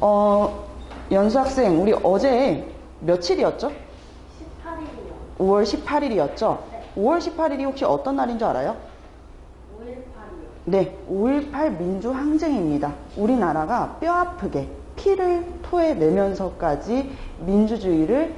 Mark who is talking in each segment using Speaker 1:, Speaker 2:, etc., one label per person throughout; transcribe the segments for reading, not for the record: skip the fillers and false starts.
Speaker 1: 어, 연수 학생, 우리 어제 며칠이었죠?
Speaker 2: 18일이요.
Speaker 1: 5월 18일이었죠?
Speaker 2: 네.
Speaker 1: 5월 18일이 혹시 어떤 날인 줄 알아요?
Speaker 2: 5.18이요.
Speaker 1: 네, 5.18 민주항쟁입니다. 우리나라가 뼈아프게 피를 토해내면서까지 민주주의를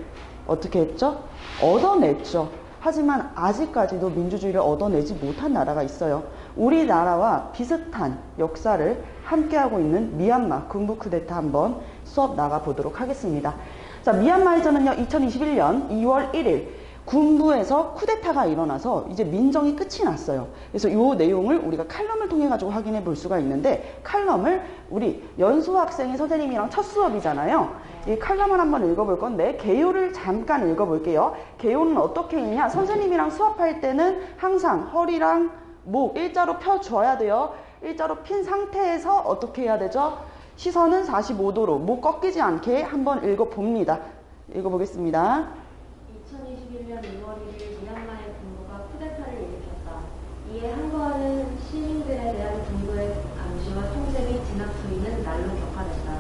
Speaker 1: 어떻게 했죠? 얻어냈죠. 하지만 아직까지도 민주주의를 얻어내지 못한 나라가 있어요. 우리나라와 비슷한 역사를 함께하고 있는 미얀마 군부 쿠데타 한번 수업 나가보도록 하겠습니다. 자, 미얀마에서는요, 2021년 2월 1일 군부에서 쿠데타가 일어나서 이제 민정이 끝이 났어요. 그래서 이 내용을 우리가 칼럼을 통해 가지고 확인해 볼 수가 있는데, 칼럼을 우리 연수 학생이 선생님이랑 첫 수업이잖아요. 이 칼럼을 한번 읽어볼 건데, 개요를 잠깐 읽어볼게요. 개요는 어떻게 읽냐? 선생님이랑 수업할 때는 항상 허리랑 목 일자로 펴줘야 돼요. 일자로 핀 상태에서 어떻게 해야 되죠? 시선은 45도로 목 꺾이지 않게 한번 읽어봅니다. 읽어보겠습니다.
Speaker 2: 2021년 2월 1일 미얀마의 군부가 쿠데타를 일으켰다. 이에 항거하는 시민들에 대한 군부의 암시와 통제 및 진압 투입은 날로 격화됐다.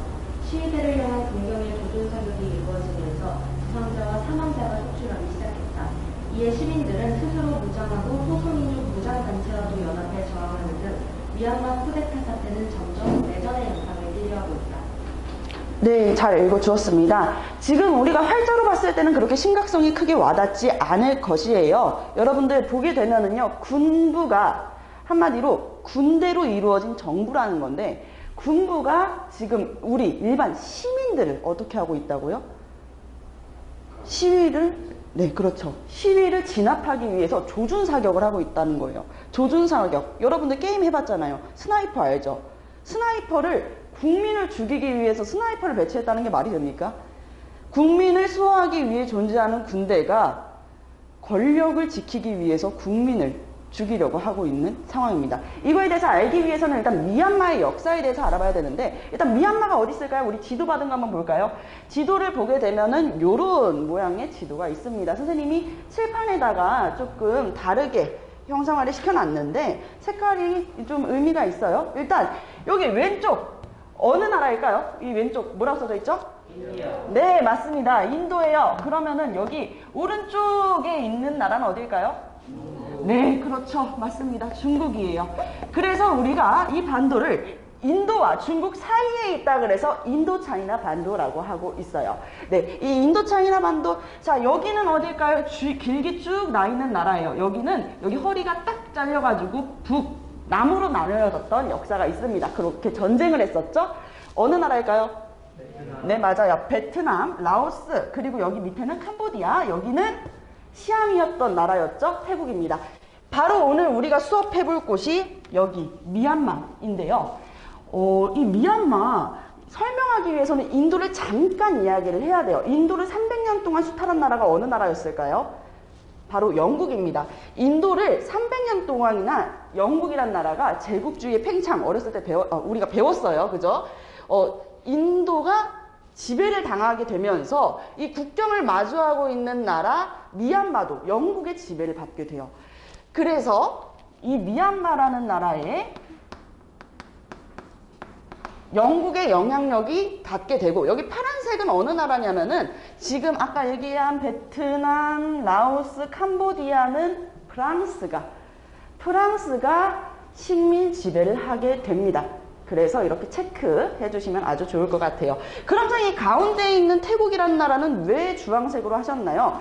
Speaker 2: 시위대를 향한 동경의 조준 사격이 이루어지면서 부상자와 사망자가 속출하기 시작했다. 이에 시민들은 스스로 무장하고 소수민족 무장단체와도 연합해 저항하는 등 미얀마 쿠데타 사태는 점점 내전의 양상을 띠려하고 있다.
Speaker 1: 네, 잘 읽어주었습니다. 지금 우리가 활자로 봤을 때는 그렇게 심각성이 크게 와닿지 않을 것이에요. 여러분들 보게 되면은요, 군부가 한마디로 군대로 이루어진 정부라는 건데, 군부가 지금 우리 일반 시민들을 어떻게 하고 있다고요? 시위를, 네, 그렇죠. 시위를 진압하기 위해서 조준사격을 하고 있다는 거예요. 조준사격. 여러분들 게임 해봤잖아요. 스나이퍼 알죠? 스나이퍼를 국민을 죽이기 위해서 스나이퍼를 배치했다는 게 말이 됩니까? 국민을 수호하기 위해 존재하는 군대가 권력을 지키기 위해서 국민을 죽이려고 하고 있는 상황입니다. 이거에 대해서 알기 위해서는 일단 미얀마의 역사에 대해서 알아봐야 되는데, 일단 미얀마가 어디 있을까요? 우리 지도 받은 거 한번 볼까요? 지도를 보게 되면은 요런 모양의 지도가 있습니다. 선생님이 칠판에다가 조금 다르게 형상화를 시켜놨는데 색깔이 좀 의미가 있어요. 일단 여기 왼쪽 어느 나라일까요? 이 왼쪽 뭐라고 써져 있죠?
Speaker 2: 인디아.
Speaker 1: 네, 맞습니다. 인도예요. 그러면은 여기 오른쪽에 있는 나라는 어딜까요? 네, 그렇죠. 맞습니다. 중국이에요. 그래서 우리가 이 반도를 인도와 중국 사이에 있다 그래서 인도차이나 반도라고 하고 있어요. 네, 이 인도차이나 반도, 자, 여기는 어딜까요? 길게 쭉 나 있는 나라예요. 여기 허리가 딱 잘려가지고 남으로 나뉘어졌던 역사가 있습니다. 그렇게 전쟁을 했었죠. 어느 나라일까요?
Speaker 2: 베트남.
Speaker 1: 네, 맞아요. 베트남, 라오스, 그리고 여기 밑에는 캄보디아, 여기는 시암이었던 나라였죠. 태국입니다. 바로 오늘 우리가 수업해볼 곳이 여기 미얀마인데요. 이 미얀마 설명하기 위해서는 인도를 잠깐 이야기를 해야 돼요. 인도를 300년 동안 수탈한 나라가 어느 나라였을까요? 바로 영국입니다. 인도를 300년 동안이나 영국이란 나라가 제국주의의 팽창, 어렸을 때 우리가 배웠어요. 그죠? 인도가 지배를 당하게 되면서 이 국경을 마주하고 있는 나라 미얀마도 영국의 지배를 받게 돼요. 그래서 이 미얀마라는 나라에 영국의 영향력이 닿게 되고, 여기 파란색은 어느 나라냐면은 지금 아까 얘기한 베트남, 라오스, 캄보디아는 프랑스가 식민 지배를 하게 됩니다. 그래서 이렇게 체크해 주시면 아주 좋을 것 같아요. 그럼 이 가운데에 있는 태국이라는 나라는 왜 주황색으로 하셨나요?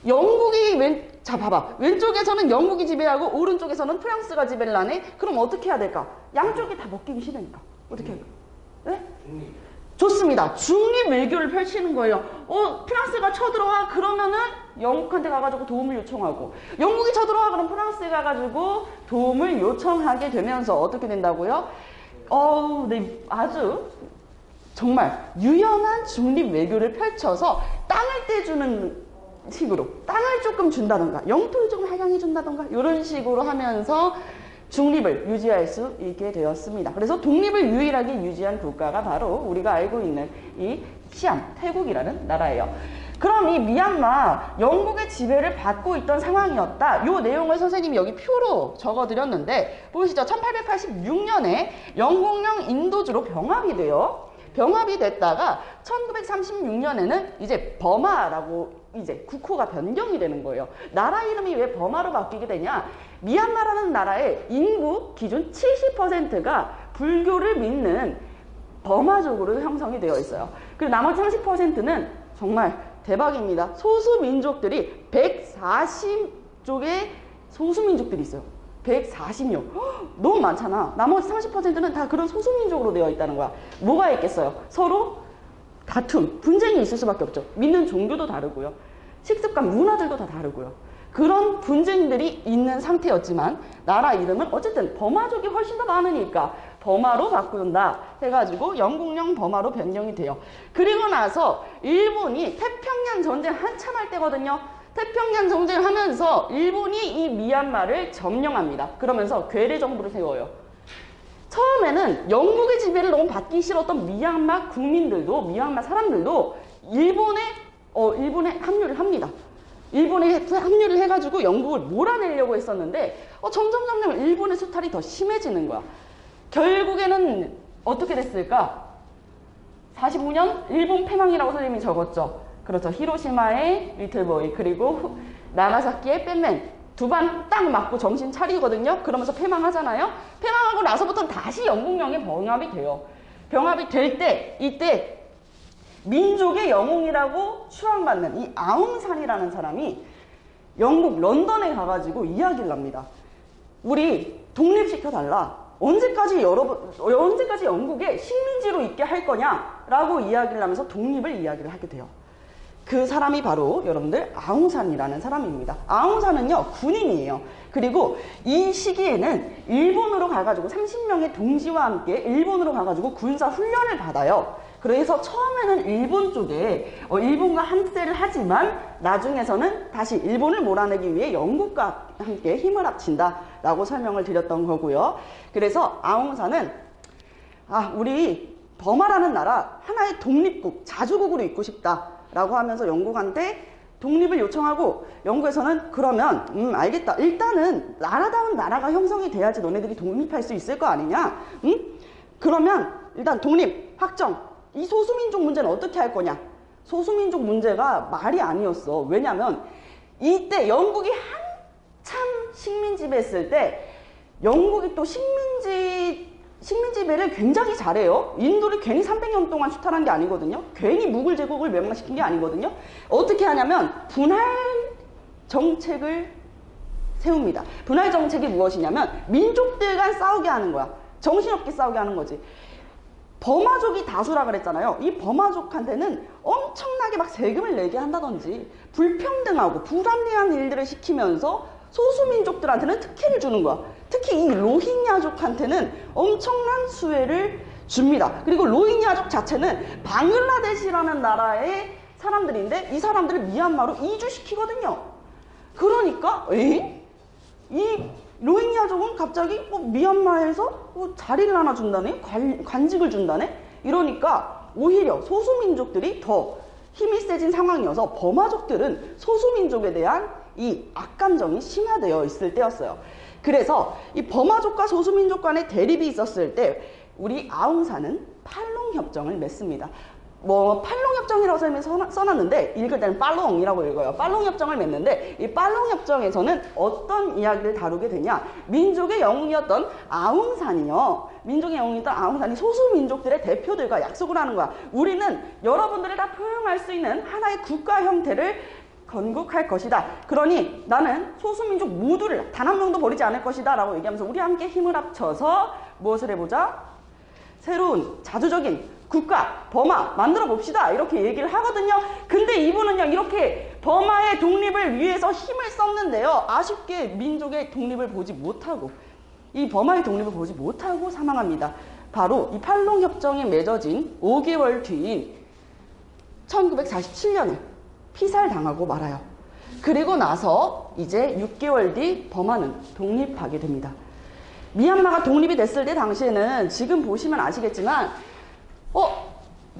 Speaker 1: 영국이 자, 봐봐. 왼쪽에서는 영국이 지배하고 오른쪽에서는 프랑스가 지배를 하네? 그럼 어떻게 해야 될까? 양쪽이 다 먹기기 싫으니까. 어떻게 할까? 네? 좋습니다. 중립 외교를 펼치는 거예요. 프랑스가 쳐들어와. 그러면은 영국한테 가가지고 도움을 요청하고, 영국이 쳐들어와. 그럼 프랑스에 가가지고 도움을 요청하게 되면서 어떻게 된다고요? 네, 아주 정말 유연한 중립 외교를 펼쳐서 땅을 떼주는 식으로, 땅을 조금 준다던가 영토를 조금 하향해 준다던가 이런 식으로 하면서 중립을 유지할 수 있게 되었습니다. 그래서 독립을 유일하게 유지한 국가가 바로 우리가 알고 있는 이 시암, 태국이라는 나라예요. 그럼 이 미얀마, 영국의 지배를 받고 있던 상황이었다. 이 내용을 선생님이 여기 표로 적어드렸는데 보이시죠? 1886년에 영국령 인도주로 병합이 돼요. 병합이 됐다가 1936년에는 이제 버마라고 이제 국호가 변경이 되는 거예요. 나라 이름이 왜 버마로 바뀌게 되냐? 미얀마라는 나라의 인구 기준 70%가 불교를 믿는 버마족으로 형성이 되어 있어요. 그리고 나머지 30%는 정말 대박입니다. 소수민족들이 140쪽의 소수민족들이 있어요. 140명. 너무 많잖아. 나머지 30%는 다 그런 소수민족으로 되어 있다는 거야. 뭐가 있겠어요? 서로 다툼, 분쟁이 있을 수밖에 없죠. 믿는 종교도 다르고요. 식습관, 문화들도 다 다르고요. 그런 분쟁들이 있는 상태였지만 나라 이름은 어쨌든 버마족이 훨씬 더 많으니까 버마로 바꾼다 해가지고 영국령 버마로 변경이 돼요. 그리고 나서 일본이 태평양 전쟁 한참 할 때거든요. 태평양 전쟁을 하면서 일본이 이 미얀마를 점령합니다. 그러면서 괴뢰 정부를 세워요. 처음에는 영국의 지배를 너무 받기 싫었던 미얀마 국민들도, 미얀마 사람들도 일본에 합류를 합니다. 일본에 합류를 해가지고 영국을 몰아내려고 했었는데 점점 일본의 수탈이 더 심해지는 거야. 결국에는 어떻게 됐을까? 45년 일본 패망이라고 선생님이 적었죠. 그렇죠. 히로시마의 리틀보이 그리고 나가사키의 뺀맨 두 방 딱 맞고 정신 차리거든요. 그러면서 패망하잖아요. 패망하고 나서부터는 다시 영국령에 병합이 돼요. 병합이 될 때 이때 민족의 영웅이라고 추앙받는 이 아웅산이라는 사람이 영국 런던에 가가지고 이야기를 합니다. 우리 독립시켜달라. 언제까지 영국에 식민지로 있게 할 거냐라고 이야기를 하면서 독립을 이야기를 하게 돼요. 그 사람이 바로 여러분들 아웅산이라는 사람입니다. 아웅산은요 군인이에요. 그리고 이 시기에는 일본으로 가가지고 30명의 동지와 함께 일본으로 가가지고 군사 훈련을 받아요. 그래서 처음에는 일본 쪽에 일본과 함세를 하지만 나중에서는 다시 일본을 몰아내기 위해 영국과 함께 힘을 합친다라고 설명을 드렸던 거고요. 그래서 아웅산은 우리 버마라는 나라 하나의 독립국, 자주국으로 있고 싶다라고 하면서 영국한테 독립을 요청하고 영국에서는 그러면 알겠다. 일단은 나라다운 나라가 형성이 돼야지 너네들이 독립할 수 있을 거 아니냐? 그러면 일단 독립 확정. 이 소수민족 문제는 어떻게 할 거냐? 소수민족 문제가 말이 아니었어. 왜냐면 이때 영국이 한참 식민지배했을 때 영국이 또 식민지배를 굉장히 잘해요. 인도를 괜히 300년 동안 수탈한 게 아니거든요. 괜히 무굴 제국을 멸망시킨 게 아니거든요. 어떻게 하냐면 분할 정책을 세웁니다. 분할 정책이 무엇이냐면 민족들 간 싸우게 하는 거야. 정신없게 싸우게 하는 거지. 버마족이 다수라 그랬잖아요. 이 버마족한테는 엄청나게 막 세금을 내게 한다든지 불평등하고 불합리한 일들을 시키면서 소수민족들한테는 특혜를 주는 거야. 특히 이 로힝야족한테는 엄청난 수혜를 줍니다. 그리고 로힝야족 자체는 방글라데시라는 나라의 사람들인데 이 사람들을 미얀마로 이주시키거든요. 그러니까 이 로힝야족은 갑자기 미얀마에서 자리를 하나 준다네? 관직을 준다네? 이러니까 오히려 소수민족들이 더 힘이 세진 상황이어서 버마족들은 소수민족에 대한 이 악감정이 심화되어 있을 때였어요. 그래서 이 버마족과 소수민족 간의 대립이 있었을 때 우리 아웅산은 팔롱협정을 맺습니다. 팔롱협정이라고 써놨는데 읽을 때는 팔롱이라고 읽어요. 팔롱협정을 맺는데 이 팔롱협정에서는 어떤 이야기를 다루게 되냐? 민족의 영웅이었던 아웅산이요. 민족의 영웅이었던 아웅산이 소수민족들의 대표들과 약속을 하는 거야. 우리는 여러분들을 다 포용할 수 있는 하나의 국가 형태를 건국할 것이다. 그러니 나는 소수민족 모두를 단 한 명도 버리지 않을 것이다 라고 얘기하면서 우리 함께 힘을 합쳐서 무엇을 해보자? 새로운 자주적인 국가, 버마 만들어 봅시다 이렇게 얘기를 하거든요. 근데 이분은요 이렇게 버마의 독립을 위해서 힘을 썼는데요. 아쉽게 민족의 독립을 보지 못하고 이 버마의 독립을 보지 못하고 사망합니다. 바로 이 팔롱협정이 맺어진 5개월 뒤인 1947년에 피살당하고 말아요. 그리고 나서 이제 6개월 뒤 버마는 독립하게 됩니다. 미얀마가 독립이 됐을 때 당시에는 지금 보시면 아시겠지만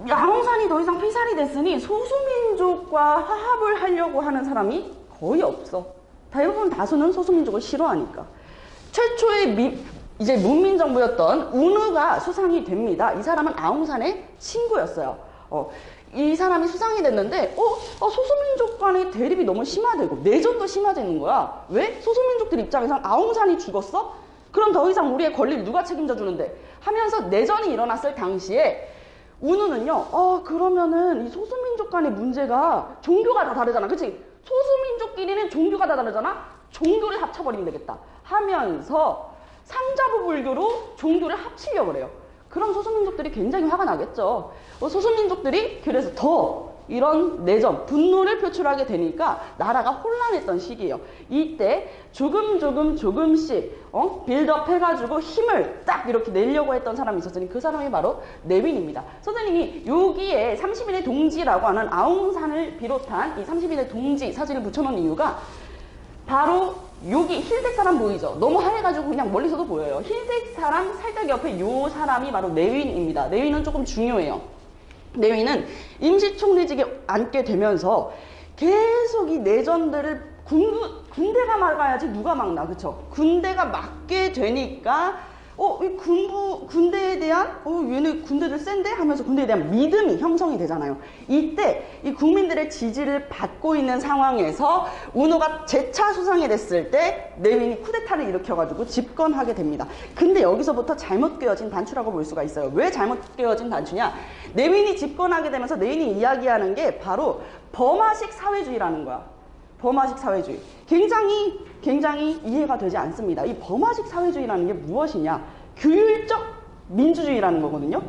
Speaker 1: 아웅산이 더 이상 피살이 됐으니 소수민족과 화합을 하려고 하는 사람이 거의 없어. 대부분 다수는 소수민족을 싫어하니까. 최초의 이제 문민정부였던 우누가 수상이 됩니다. 이 사람은 아웅산의 친구였어요. 이 사람이 수상이 됐는데 소수민족 간의 대립이 너무 심화되고 내전도 심화되는 거야. 왜? 소수민족들 입장에선 아웅산이 죽었어? 그럼 더 이상 우리의 권리를 누가 책임져 주는데? 하면서 내전이 일어났을 당시에 우누는요, 그러면은 이 소수민족 간의 문제가 종교가 다 다르잖아. 그치? 소수민족끼리는 종교가 다 다르잖아? 종교를 합쳐버리면 되겠다. 하면서 상자부 불교로 종교를 합치려고 그래요. 그럼 소수민족들이 굉장히 화가 나겠죠. 소수민족들이 그래서 더 이런 내전, 분노를 표출하게 되니까 나라가 혼란했던 시기예요. 이때 조금씩 빌드업 해가지고 힘을 딱 이렇게 내려고 했던 사람이 있었으니 그 사람이 바로 내윈입니다. 선생님이 여기에 30일의 동지라고 하는 아웅산을 비롯한 이 30일의 동지 사진을 붙여놓은 이유가 바로 여기 흰색 사람 보이죠? 너무 하얘가지고 그냥 멀리서도 보여요. 흰색 사람 살짝 옆에 요 사람이 바로 내윈입니다. 내윈은 조금 중요해요. 내윈은 임시총리직에 앉게 되면서 계속 이 내전들을 군대가 막아야지 누가 막나, 그쵸? 군대가 막게 되니까 이 군대에 대한 얘네 군대들 센데 하면서 군대에 대한 믿음이 형성이 되잖아요. 이때 이 국민들의 지지를 받고 있는 상황에서 우누가 재차 수상이 됐을 때 내윈이 쿠데타를 일으켜가지고 집권하게 됩니다. 근데 여기서부터 잘못 꿰어진 단추라고 볼 수가 있어요. 왜 잘못 꿰어진 단추냐? 내윈이 집권하게 되면서 내윈이 이야기하는 게 바로 버마식 사회주의라는 거야. 버마식 사회주의. 굉장히 이해가 되지 않습니다. 이 버마식 사회주의라는 게 무엇이냐? 규율적 민주주의라는 거거든요.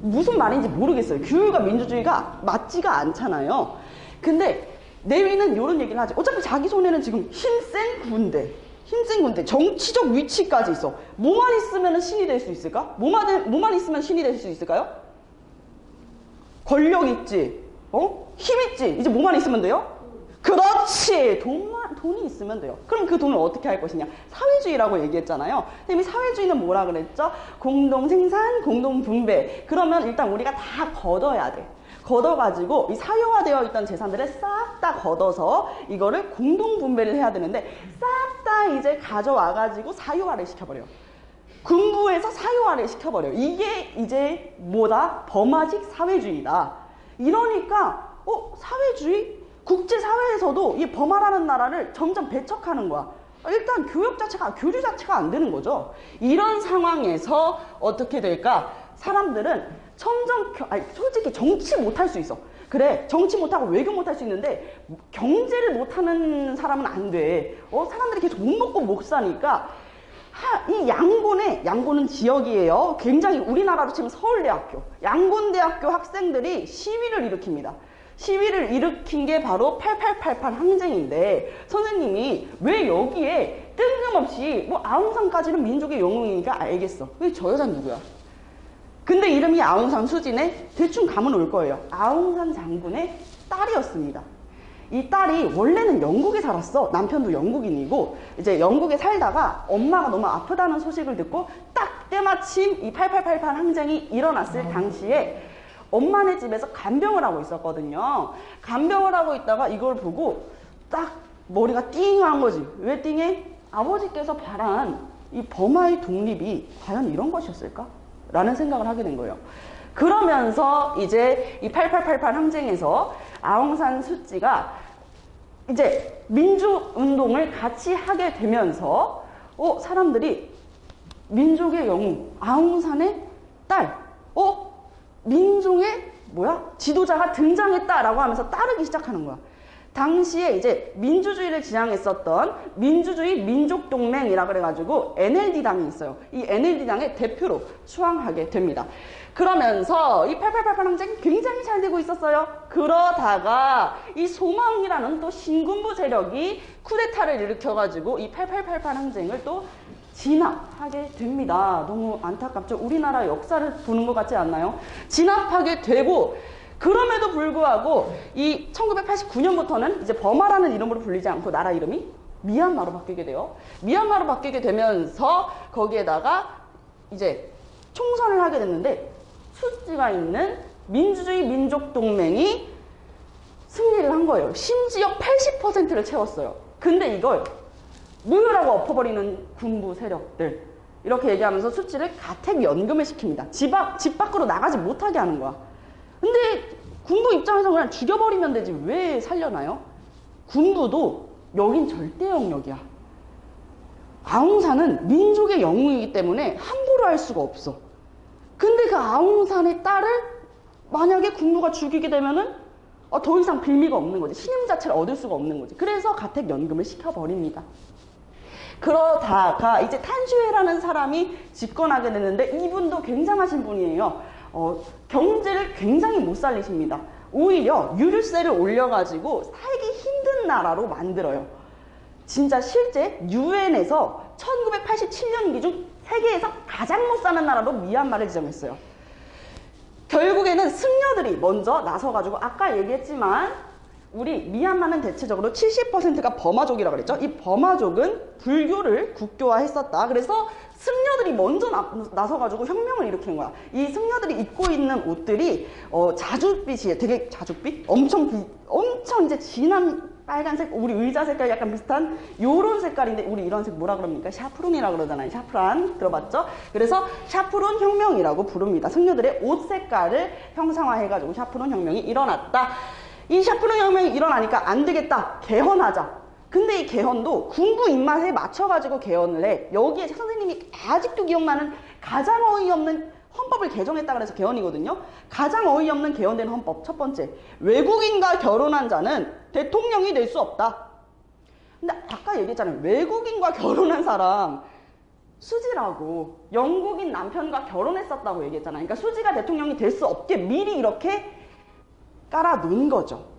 Speaker 1: 무슨 말인지 모르겠어요. 규율과 민주주의가 맞지가 않잖아요. 근데 내윈은 이런 얘기를 하죠. 어차피 자기 손에는 지금 힘센 군대, 정치적 위치까지 있어. 뭐만 있으면 신이 될 수 있을까? 뭐만 있으면 신이 될 수 있을까요? 권력 있지, 힘 있지. 이제 뭐만 있으면 돼요? 그렇지! 돈이 있으면 돼요. 그럼 그 돈을 어떻게 할 것이냐? 사회주의라고 얘기했잖아요. 선생님이 사회주의는 뭐라 그랬죠? 공동생산, 공동분배. 그러면 일단 우리가 다 걷어야 돼. 걷어가지고 이 사유화되어 있던 재산들을 싹 다 걷어서 이거를 공동분배를 해야 되는데 싹 다 이제 가져와가지고 사유화를 시켜버려요. 군부에서 사유화를 시켜버려요. 이게 이제 뭐다? 버마식 사회주의다. 이러니까 사회주의? 국제사회에서도 이 버마라는 나라를 점점 배척하는 거야. 일단 교류 자체가 안 되는 거죠. 이런 상황에서 어떻게 될까? 사람들은 솔직히 정치 못할 수 있어. 그래, 정치 못하고 외교 못할 수 있는데 경제를 못하는 사람은 안 돼. 사람들이 계속 못 먹고 못 사니까 이 양곤은 지역이에요. 굉장히 우리나라로 치면 서울대학교, 양곤대학교 학생들이 시위를 일으킵니다. 시위를 일으킨 게 바로 8888 항쟁인데 선생님이 왜 여기에 뜬금없이 아웅산까지는 민족의 영웅이니까 알겠어. 왜 저 여자는 누구야? 근데 이름이 아웅산 수진에 대충 감은 올 거예요. 아웅산 장군의 딸이었습니다. 이 딸이 원래는 영국에 살았어. 남편도 영국인이고 이제 영국에 살다가 엄마가 너무 아프다는 소식을 듣고 딱 때마침 이 8888 항쟁이 일어났을 당시에 엄마네 집에서 간병을 하고 있었거든요. 간병을 하고 있다가 이걸 보고 딱 머리가 띵한 거지. 왜 띵해? 아버지께서 바란 이 버마의 독립이 과연 이런 것이었을까? 라는 생각을 하게 된 거예요. 그러면서 이제 이 8888 항쟁에서 아웅산 수치가 이제 민주운동을 같이 하게 되면서 사람들이 민족의 영웅 아웅산의 딸 민족의 지도자가 등장했다라고 하면서 따르기 시작하는 거야. 당시에 이제 민주주의를 지향했었던 민주주의 민족동맹이라 그래가지고 NLD당이 있어요. 이 NLD당의 대표로 수항하게 됩니다. 그러면서 이 8888 항쟁 굉장히 잘 되고 있었어요. 그러다가 이 소마웅이라는 또 신군부 세력이 쿠데타를 일으켜가지고 이 8888 항쟁을 또 진압하게 됩니다. 너무 안타깝죠? 우리나라 역사를 보는 것 같지 않나요? 진압하게 되고 그럼에도 불구하고 이 1989년부터는 이제 버마라는 이름으로 불리지 않고 나라 이름이 미얀마로 바뀌게 돼요. 미얀마로 바뀌게 되면서 거기에다가 이제 총선을 하게 됐는데 수지가 있는 민주주의 민족동맹이 승리를 한 거예요. 심지어 80%를 채웠어요. 근데 이걸 무효라고 엎어버리는 군부 세력들 이렇게 얘기하면서 수지를 가택 연금을 시킵니다. 집 밖으로 나가지 못하게 하는 거야. 근데 군부 입장에서 그냥 죽여버리면 되지 왜 살려나요? 군부도 여긴 절대 영역이야. 아웅산은 민족의 영웅이기 때문에 함부로 할 수가 없어. 근데 그 아웅산의 딸을 만약에 군부가 죽이게 되면은 더 이상 빌미가 없는 거지. 신임 자체를 얻을 수가 없는 거지. 그래서 가택 연금을 시켜버립니다. 그러다가 이제 탄슈회라는 사람이 집권하게 되는데 이분도 굉장하신 분이에요. 경제를 굉장히 못 살리십니다. 오히려 유류세를 올려가지고 살기 힘든 나라로 만들어요. 진짜 실제 유엔에서 1987년 기준 세계에서 가장 못 사는 나라로 미얀마를 지정했어요. 결국에는 승려들이 먼저 나서가지고 아까 얘기했지만 우리 미얀마는 대체적으로 70%가 버마족이라고 그랬죠. 이 버마족은 불교를 국교화했었다. 그래서 승려들이 먼저 나서가지고 혁명을 일으킨 거야. 이 승려들이 입고 있는 옷들이 자줏빛이에요. 되게 자줏빛? 엄청 이제 진한 빨간색, 우리 의자 색깔 약간 비슷한 요런 색깔인데 우리 이런 색 뭐라 그럽니까? 샤프론이라고 그러잖아요. 샤프란 들어봤죠? 그래서 샤프론 혁명이라고 부릅니다. 승려들의 옷 색깔을 형상화해가지고 샤프론 혁명이 일어났다. 이 샤프론 혁명이 일어나니까 안 되겠다. 개헌하자. 근데 이 개헌도 군부 입맛에 맞춰가지고 개헌을 해. 여기에 선생님이 아직도 기억나는 가장 어이없는 헌법을 개정했다 그래서 개헌이거든요. 가장 어이없는 개헌된 헌법 첫 번째, 외국인과 결혼한 자는 대통령이 될 수 없다. 근데 아까 얘기했잖아요. 외국인과 결혼한 사람 수지라고 영국인 남편과 결혼했었다고 얘기했잖아요. 그러니까 수지가 대통령이 될 수 없게 미리 이렇게 깔아놓은 거죠.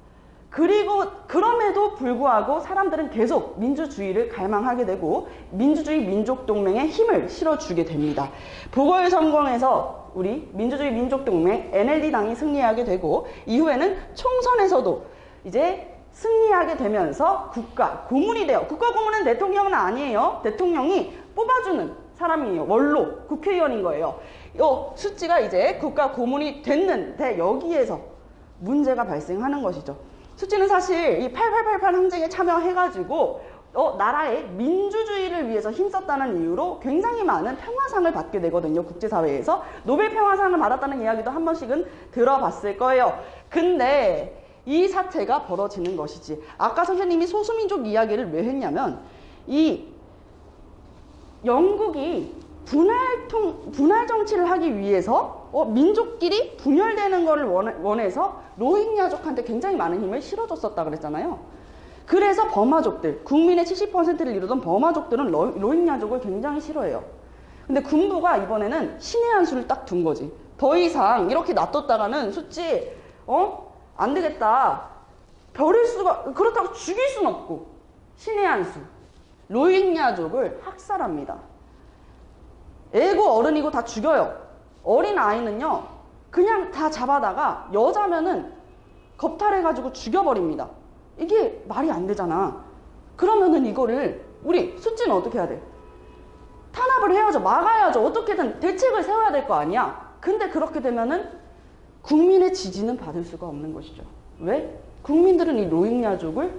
Speaker 1: 그리고 그럼에도 불구하고 사람들은 계속 민주주의를 갈망하게 되고 민주주의 민족동맹에 힘을 실어주게 됩니다. 보궐선거에서 우리 민주주의 민족동맹 NLD당이 승리하게 되고 이후에는 총선에서도 이제 승리하게 되면서 국가 고문이 돼요. 국가 고문은 대통령은 아니에요. 대통령이 뽑아주는 사람이에요. 원로 국회의원인 거예요. 수지가 이제 국가 고문이 됐는데 여기에서 문제가 발생하는 것이죠. 수지는 사실 이 8888 항쟁에 참여해가지고 나라의 민주주의를 위해서 힘썼다는 이유로 굉장히 많은 평화상을 받게 되거든요. 국제사회에서. 노벨 평화상을 받았다는 이야기도 한 번씩은 들어봤을 거예요. 근데 이 사태가 벌어지는 것이지. 아까 선생님이 소수민족 이야기를 왜 했냐면 이 영국이 분할 정치를 하기 위해서 민족끼리 분열되는 것을 원해서 로힝야족한테 굉장히 많은 힘을 실어줬었다 그랬잖아요. 그래서 버마족들, 국민의 70%를 이루던 버마족들은 로힝야족을 굉장히 싫어해요. 근데 군부가 이번에는 신의 한 수를 딱 둔 거지. 더 이상 이렇게 놔뒀다가는 수지 안 되겠다. 그렇다고 죽일 순 없고 신의 한 수, 로힝야족을 학살합니다. 애고 어른이고 다 죽여요. 어린 아이는요 그냥 다 잡아다가 여자면은 겁탈해가지고 죽여버립니다. 이게 말이 안 되잖아. 그러면은 이거를 우리 수지는 어떻게 해야 돼? 탄압을 해야죠. 막아야죠. 어떻게든 대책을 세워야 될 거 아니야. 근데 그렇게 되면은 국민의 지지는 받을 수가 없는 것이죠. 왜? 국민들은 이 로힝야족을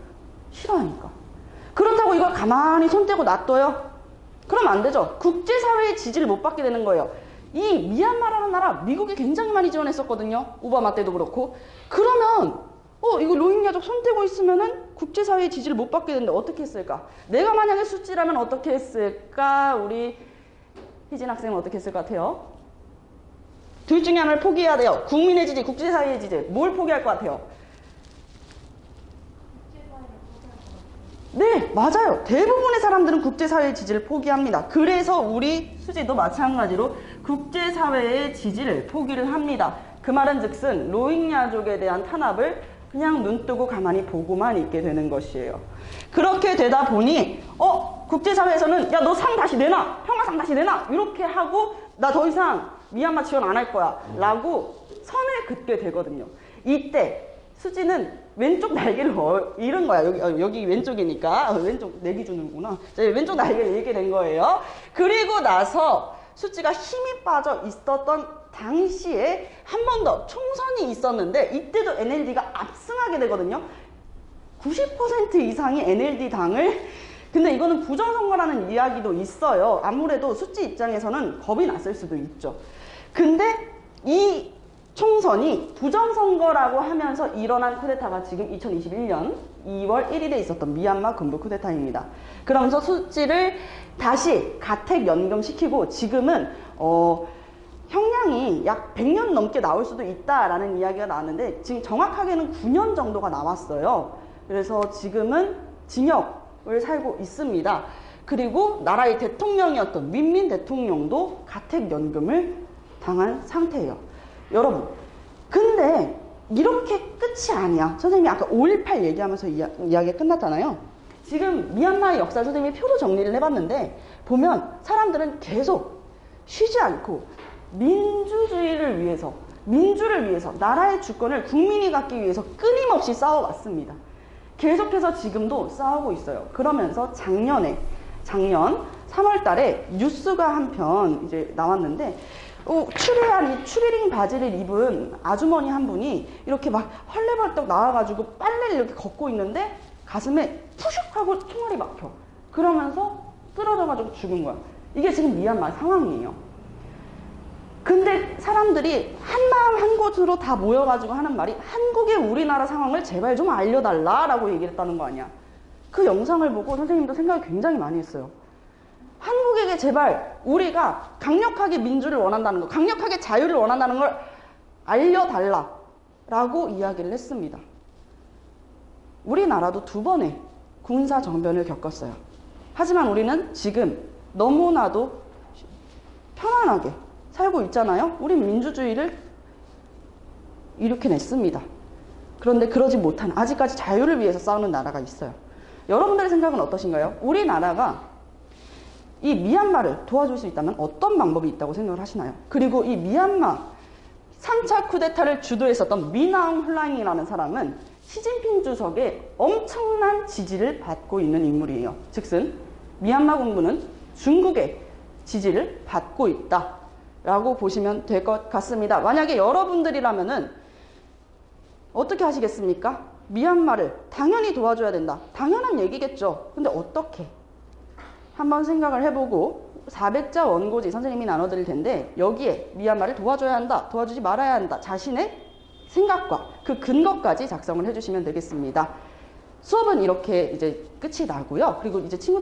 Speaker 1: 싫어하니까. 그렇다고 이걸 가만히 손 떼고 놔둬요? 그럼 안 되죠. 국제사회의 지지를 못 받게 되는 거예요. 이 미얀마라는 나라 미국이 굉장히 많이 지원했었거든요. 오바마 때도 그렇고. 그러면 이거 로힝야족 손대고 있으면은 국제사회의 지지를 못 받게 되는데 어떻게 했을까? 내가 만약에 수지라면 어떻게 했을까? 우리 희진 학생은 어떻게 했을 것 같아요? 둘 중에 하나를 포기해야 돼요. 국민의 지지, 국제사회의 지지. 뭘 포기할 것 같아요? 네, 맞아요. 대부분의 사람들은 국제사회의 지지를 포기합니다. 그래서 우리 수지도 마찬가지로 국제사회의 지지를 포기를 합니다. 그 말은 즉슨 로힝야족에 대한 탄압을 그냥 눈 뜨고 가만히 보고만 있게 되는 것이에요. 그렇게 되다 보니 국제사회에서는 야, 너 상 다시 내놔! 평화상 다시 내놔! 이렇게 하고 나 더 이상 미얀마 지원 안 할 거야 라고 선을 긋게 되거든요. 이때 수지는 왼쪽 날개를 잃은 거야. 여기 왼쪽이니까. 왼쪽 내 기준이구나. 왼쪽 날개를 잃게 된 거예요. 그리고 나서 수지가 힘이 빠져 있었던 당시에 한 번 더 총선이 있었는데 이때도 NLD가 압승하게 되거든요. 90% 이상이 NLD 당을 근데 이거는 부정선거라는 이야기도 있어요. 아무래도 수치 입장에서는 겁이 났을 수도 있죠. 근데 이 총선이 부정선거라고 하면서 일어난 쿠데타가 지금 2021년 2월 1일에 있었던 미얀마 군부 쿠데타입니다. 그러면서 수치를 다시 가택 연금시키고 지금은 형량이 약 100년 넘게 나올 수도 있다라는 이야기가 나왔는데 지금 정확하게는 9년 정도가 나왔어요. 그래서 지금은 징역을 살고 있습니다. 그리고 나라의 대통령이었던 윈민 대통령도 가택연금을 당한 상태예요. 여러분, 근데 이렇게 끝이 아니야. 선생님이 아까 5.18 얘기하면서 이야기가 끝났잖아요. 지금 미얀마의 역사를 선생님이 표로 정리를 해봤는데 보면 사람들은 계속 쉬지 않고 민주주의를 위해서, 민주를 위해서, 나라의 주권을 국민이 갖기 위해서 끊임없이 싸워왔습니다. 계속해서 지금도 싸우고 있어요. 그러면서 작년 3월 달에 뉴스가 한 편 이제 나왔는데 추리한 이 추리링 바지를 입은 아주머니 한 분이 이렇게 막 헐레벌떡 나와가지고 빨래를 이렇게 걷고 있는데 가슴에 푸슉 하고 총알이 막혀. 그러면서 쓰러져가지고 죽은 거야. 이게 지금 미얀마 상황이에요. 근데 사람들이 한마음 한곳으로 다 모여가지고 하는 말이 한국의 우리나라 상황을 제발 좀 알려달라라고 얘기를 했다는 거 아니야. 그 영상을 보고 선생님도 생각을 굉장히 많이 했어요. 한국에게 제발 우리가 강력하게 민주를 원한다는 거, 강력하게 자유를 원한다는 걸 알려달라라고 이야기를 했습니다. 우리나라도 2번의 군사 정변을 겪었어요. 하지만 우리는 지금 너무나도 편안하게 살고 있잖아요. 우린 민주주의를 일으켜냈습니다. 그런데 그러지 못한, 아직까지 자유를 위해서 싸우는 나라가 있어요. 여러분들의 생각은 어떠신가요? 우리나라가 이 미얀마를 도와줄 수 있다면 어떤 방법이 있다고 생각을 하시나요? 그리고 이 미얀마 3차 쿠데타를 주도했었던 미나웅 훌라잉이라는 사람은 시진핑 주석의 엄청난 지지를 받고 있는 인물이에요. 즉슨 미얀마 군부는 중국의 지지를 받고 있다라고 보시면 될 것 같습니다. 만약에 여러분들이라면은 어떻게 하시겠습니까? 미얀마를 당연히 도와줘야 된다. 당연한 얘기겠죠. 근데 어떻게? 한번 생각을 해보고 400자 원고지 선생님이 나눠드릴 텐데 여기에 미얀마를 도와줘야 한다, 도와주지 말아야 한다, 자신의 생각과 그 근거까지 작성을 해주시면 되겠습니다. 수업은 이렇게 이제 끝이 나고요. 그리고 이제 친구